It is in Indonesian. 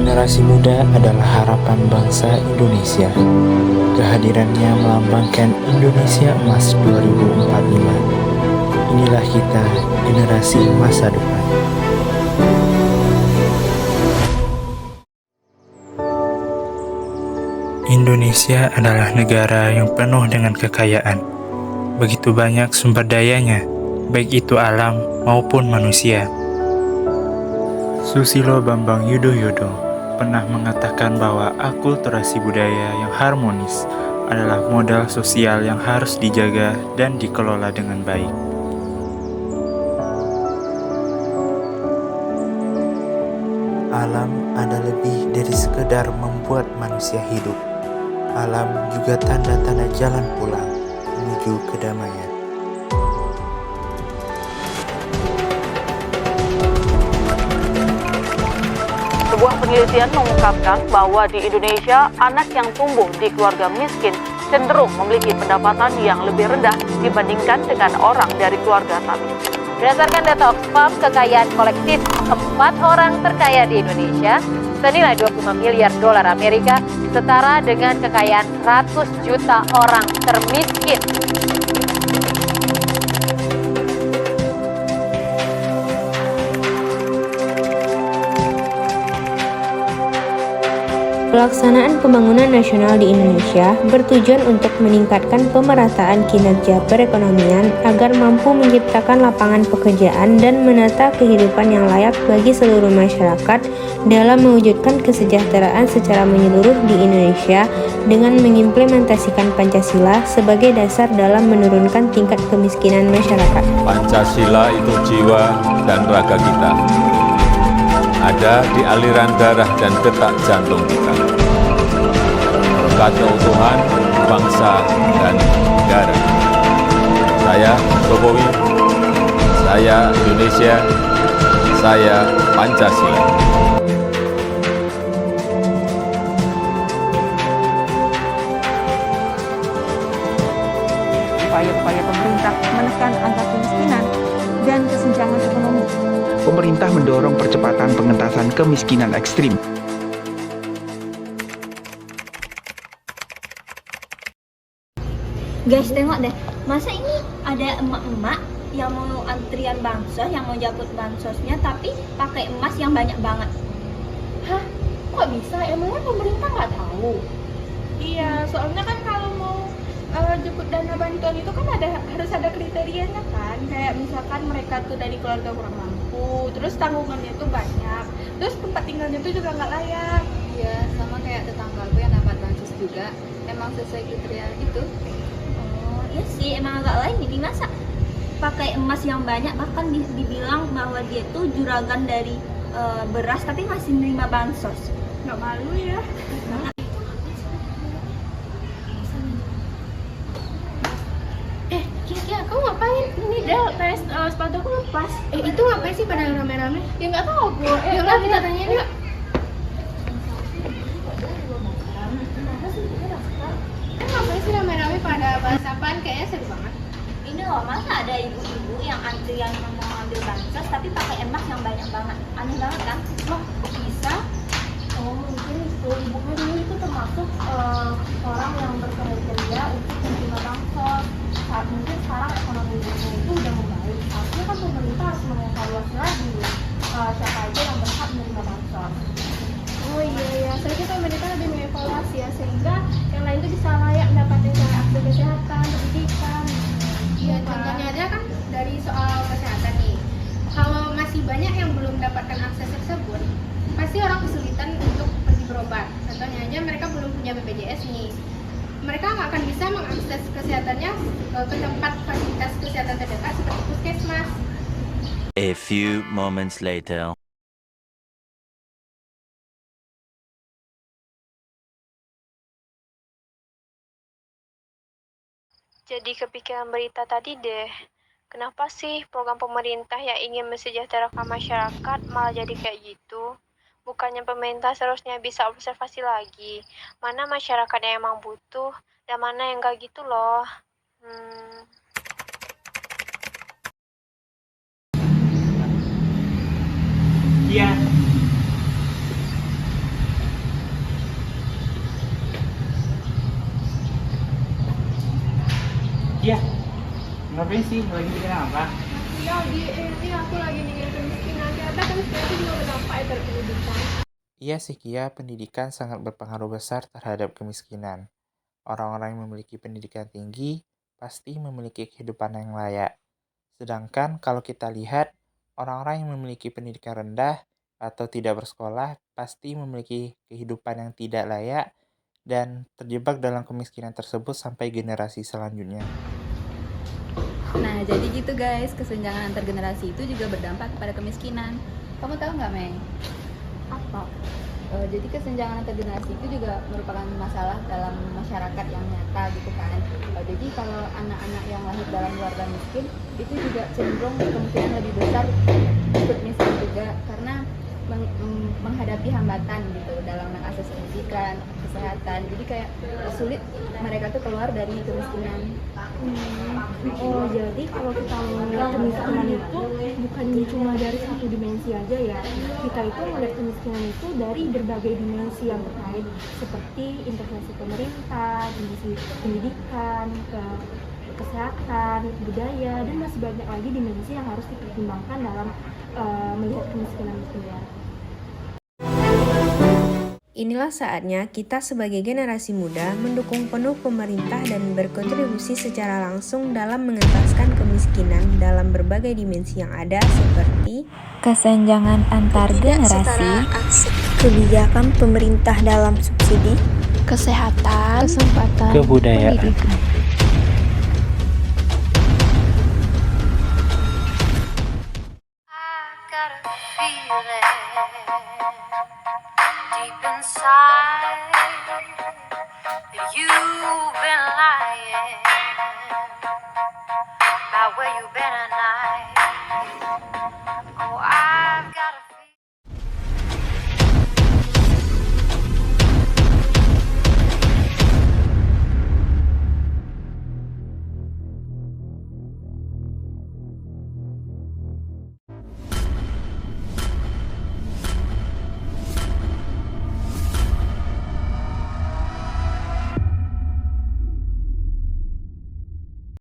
Generasi muda adalah harapan bangsa Indonesia. Kehadirannya melambangkan Indonesia Emas 2045. Inilah kita, generasi masa depan. Indonesia adalah negara yang penuh dengan kekayaan. Begitu banyak sumber dayanya, baik itu alam maupun manusia. Susilo Bambang Yudhoyono pernah mengatakan bahwa akulturasi budaya yang harmonis adalah modal sosial yang harus dijaga dan dikelola dengan baik. Alam ada lebih dari sekedar membuat manusia hidup. Alam juga tanda-tanda jalan pulang menuju kedamaian. Sebuah penelitian mengungkapkan bahwa di Indonesia, anak yang tumbuh di keluarga miskin cenderung memiliki pendapatan yang lebih rendah dibandingkan dengan orang dari keluarga tak miskin. Berdasarkan data Oxfam, kekayaan kolektif 4 orang terkaya di Indonesia senilai 25 miliar dolar Amerika setara dengan kekayaan 100 juta orang termiskin. Pelaksanaan pembangunan nasional di Indonesia bertujuan untuk meningkatkan pemerataan kinerja perekonomian agar mampu menciptakan lapangan pekerjaan dan menata kehidupan yang layak bagi seluruh masyarakat dalam mewujudkan kesejahteraan secara menyeluruh di Indonesia dengan mengimplementasikan Pancasila sebagai dasar dalam menurunkan tingkat kemiskinan masyarakat. Pancasila itu jiwa dan raga kita. Ada di aliran darah dan detak jantung kita. Melekat keutuhan bangsa dan negara. Saya Jokowi, saya Indonesia, saya Pancasila. Upaya-upaya pemerintah menekan angka kemiskinan dan kesenjangan ekonomi. Pemerintah mendorong percepatan pengentasan kemiskinan ekstrim. Guys, tengok deh, masa ini ada emak-emak yang mau antrian bansos, yang mau jemput bansosnya, tapi pakai emas yang banyak banget. Hah? Kok bisa? Emangnya pemerintah nggak tahu? Iya, soalnya kan kalau mau jemput dana bantuan itu kan harus ada kriterianya kan. Kayak misalkan mereka tuh dari keluarga kurang mampu, terus tanggungannya tuh banyak, terus tempat tinggalnya tuh juga nggak layak. Iya, sama kayak tetanggaku yang dapat bansos juga, emang sesuai kriteria itu. Iya sih, emang agak lain nih, masa pakai emas yang banyak, bahkan dibilang bahwa dia tuh juragan dari beras tapi masih menerima bansos. Nggak malu ya? Kia, kamu ngapain? Ini Del, tes sepatu aku lepas. Itu ngapain sih pada rame-rame? Ya nggak tahu Bu. Yuk, kita tanyain yuk. Ngapain sih rame-rame pada bahas apaan? Kayaknya seru banget. Ini loh, masa ada ibu-ibu yang antrian mau ambil bansos tapi pakai emas yang banyak banget. Aneh banget kan? Loh, kok bisa? Oh, mungkin ibu-ibu ini itu termasuk orang yang berkriteria untuk menerima bansos. Mungkin sekarang ekonomi Indonesia itu udah membaik. Artinya kan pemerintah harus mengevaluasi lagi siapa aja yang berhak menerima bansos. Oh iya, seharusnya pemerintah lebih mengevaluasi ya, sehingga yang lain itu bisa layak mendapatkan akses kesehatan, pendidikan. Iya, contohnya aja kan dari soal kesehatan nih. Kalau masih banyak yang belum mendapatkan akses tersebut, pasti orang kesulitan untuk pergi berobat. Contohnya aja mereka belum punya BPJS nih. Mereka nggak akan bisa mengakses kesehatannya ke tempat fasilitas kesehatan terdekat seperti puskesmas. A few moments later. Jadi kepikiran berita tadi deh. Kenapa sih program pemerintah yang ingin mensejahterakan masyarakat malah jadi kayak gitu? Bukannya pemerintah seharusnya bisa observasi lagi, mana masyarakat yang emang butuh, dan mana yang gak gitu loh. Iya. Ngapain sih? Lagi bikin apa? Ya ini aku lagi ninggalin kemiskinan. Ternyata kemiskinan itu juga berdampak ya terhadap pendidikan. Iya sih Kia, pendidikan sangat berpengaruh besar terhadap kemiskinan. Orang-orang yang memiliki pendidikan tinggi pasti memiliki kehidupan yang layak. Sedangkan kalau kita lihat, orang-orang yang memiliki pendidikan rendah atau tidak bersekolah pasti memiliki kehidupan yang tidak layak dan terjebak dalam kemiskinan tersebut sampai generasi selanjutnya. Nah, jadi gitu guys, kesenjangan antar generasi itu juga berdampak kepada kemiskinan. Kamu tahu nggak, Mei? Apa? Jadi kesenjangan antar generasi itu juga merupakan masalah dalam masyarakat yang nyata gitu kan. Jadi kalau anak-anak yang lahir dalam keluarga miskin itu juga cenderung kemungkinan lebih besar ikut miskin juga karena menghadapi hambatan gitu dalam akses pendidikan, kesehatan. Jadi kayak sulit mereka tuh keluar dari kemiskinan. Oh, jadi kalau kita melihat kemiskinan itu bukan cuma dari satu dimensi aja ya. Kita itu melihat kemiskinan itu dari berbagai dimensi yang terkait seperti intervensi pemerintah, dimensi pendidikan, kesehatan, budaya, dan masih banyak lagi dimensi yang harus dipertimbangkan dalam melihat kemiskinan itu ya. Inilah saatnya kita sebagai generasi muda mendukung penuh pemerintah dan berkontribusi secara langsung dalam mengentaskan kemiskinan dalam berbagai dimensi yang ada seperti kesenjangan antar generasi, kebijakan pemerintah dalam subsidi, kesehatan, kesempatan, kebudayaan, pendidikan. Deep inside, you've been lying about where you've been at night.